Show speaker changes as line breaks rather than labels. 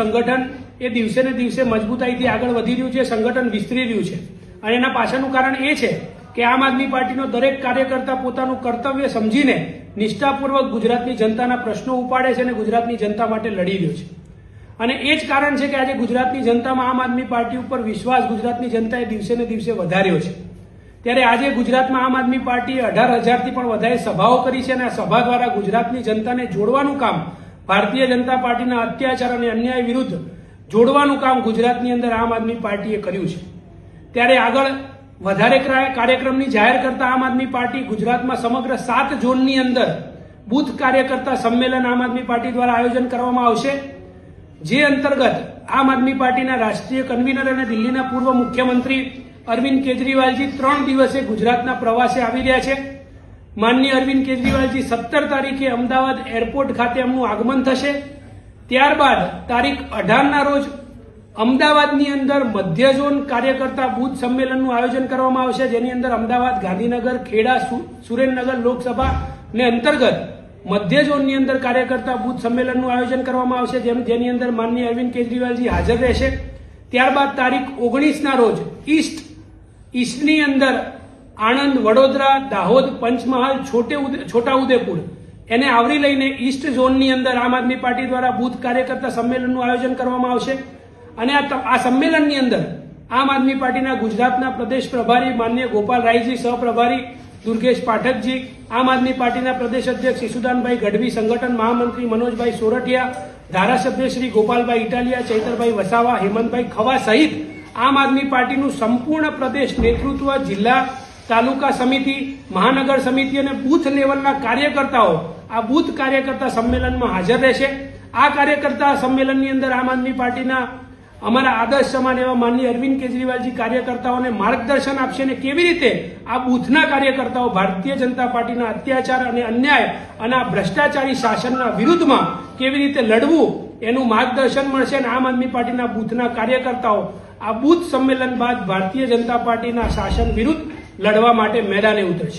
સંગઠન એ દિવસે ને દિવસે મજબૂતાઈથી આગળ વધી રહ્યું છે, સંગઠન વિસ્તરી રહ્યું છે. અને એના પાછળનું કારણ એ છે કે આમ આદમી પાર્ટીનો દરેક કાર્યકર્તા પોતાનું કર્તવ્ય સમજીને નિષ્ઠાપૂર્વક ગુજરાતની જનતાના પ્રશ્નો ઉપાડે છે અને ગુજરાતની જનતા માટે લડી રહ્યો છે. અને એ જ કારણ છે કે આજે ગુજરાતની જનતામાં આમ આદમી પાર્ટી ઉપર વિશ્વાસ ગુજરાતની જનતાએ દિવસે ને દિવસે વધાર્યો છે. ત્યારે આજે ગુજરાતમાં આમ આદમી પાર્ટીએ 18,000થી પણ વધારે સભાઓ કરી છે અને આ સભા દ્વારા ગુજરાતની જનતાને જોડવાનું કામ, ભારતીય જનતા પાર્ટીના અત્યાચાર અને અન્યાય વિરુદ્ધ જોડવાનું કામ ગુજરાતની અંદર આમ આદમી પાર્ટીએ કર્યું છે. ત્યારે આગળ વધારે કાર્યક્રમની જાહેર કરતા આમ આદમી પાર્ટી ગુજરાતમાં સમગ્ર 7 ઝોનની અંદર બૂથ કાર્યકર્તા સંમેલન આમ આદમી પાર્ટી દ્વારા આયોજન કરવામાં આવશે. જે અંતર્ગત આમ આદમી પાર્ટીના રાષ્ટ્રીય કન્વીનર અને દિલ્હીના પૂર્વ મુખ્યમંત્રી અરવિંદ કેજરીવાલજી 3 દિવસે ગુજરાતના પ્રવાસે આવી રહ્યા છે. માનનીય અરવિંદ કેજરીવાલજી 17 તારીખે અમદાવાદ એરપોર્ટ ખાતે એમનું આગમન થશે. ત્યારબાદ તારીખ 18ના રોજ અમદાવાદની અંદર મધ્ય ઝોન કાર્યકર્તા બૂથ સંમેલનનું આયોજન કરવામાં આવશે, જેની અંદર અમદાવાદ, ગાંધીનગર, ખેડા, સુરેન્દ્રનગર લોકસભા ને અંતર્ગત મધ્ય ઝોનની અંદર કાર્યકર્તા બૂથ સંમેલનનું આયોજન કરવામાં આવશે, જેની અંદર માનનીય અરવિંદ કેજરીવાલજી હાજર રહેશે. ત્યારબાદ તારીખ 19ના રોજ ઈસ્ટની અંદર આણંદ, વડોદરા, દાહોદ, પંચમહાલ, છોટાઉદેપુર એને આવરી લઈને ઈસ્ટ ઝોનની અંદર આમ આદમી પાર્ટી દ્વારા બૂથ કાર્યકર્તા સંમેલનનું આયોજન કરવામાં આવશે. અને આ સંમેલનની અંદર આમ આદમી પાર્ટીના ગુજરાતના પ્રદેશ પ્રભારી માનનીય ગોપાલ રાયજી, સહપ્રભારી દુર્ગેશ પાઠકજી, આમ આદમી પાર્ટીના પ્રદેશ અધ્યક્ષ ઈસુદાનભાઈ ગઢવી, સંગઠન મહામંત્રી મનોજભાઈ સોરઠિયા, ધારાસભ્ય શ્રી ગોપાલભાઈ ઇટાલિયા, ચૈતરભાઈ વસાવા, હેમંતભાઈ ખવા સહિત આમ આદમી પાર્ટીનું સંપૂર્ણ પ્રદેશ નેતૃત્વ, જિલ્લા, તાલુકા સમિતિ, મહાનગર સમિતિ અને બૂથ લેવલના કાર્યકર્તાઓ આ બૂથ કાર્યકર્તા સંમેલનમાં હાજર રહેશે. આ કાર્યકર્તા સંમેલનની અંદર આમ આદમી પાર્ટીના અમારા આદર્શ સમાન એવા માનનીય અરવિંદ કેજરીવાલજી કાર્યકર્તાઓને માર્ગદર્શન આપશે અને કેવી રીતે આ બૂથના કાર્યકર્તાઓ ભારતીય જનતા પાર્ટીના અત્યાચાર અને અન્યાય અને આ ભ્રષ્ટાચારી શાસનના વિરુદ્ધમાં કેવી રીતે લડવું એનું માર્ગદર્શન મળશે. અને આમ આદમી પાર્ટીના બૂથના કાર્યકર્તાઓ આ બૂથ સંમેલન બાદ ભારતીય જનતા પાર્ટીના શાસન વિરુદ્ધ લડવા માટે મેદાને ઉતરશે.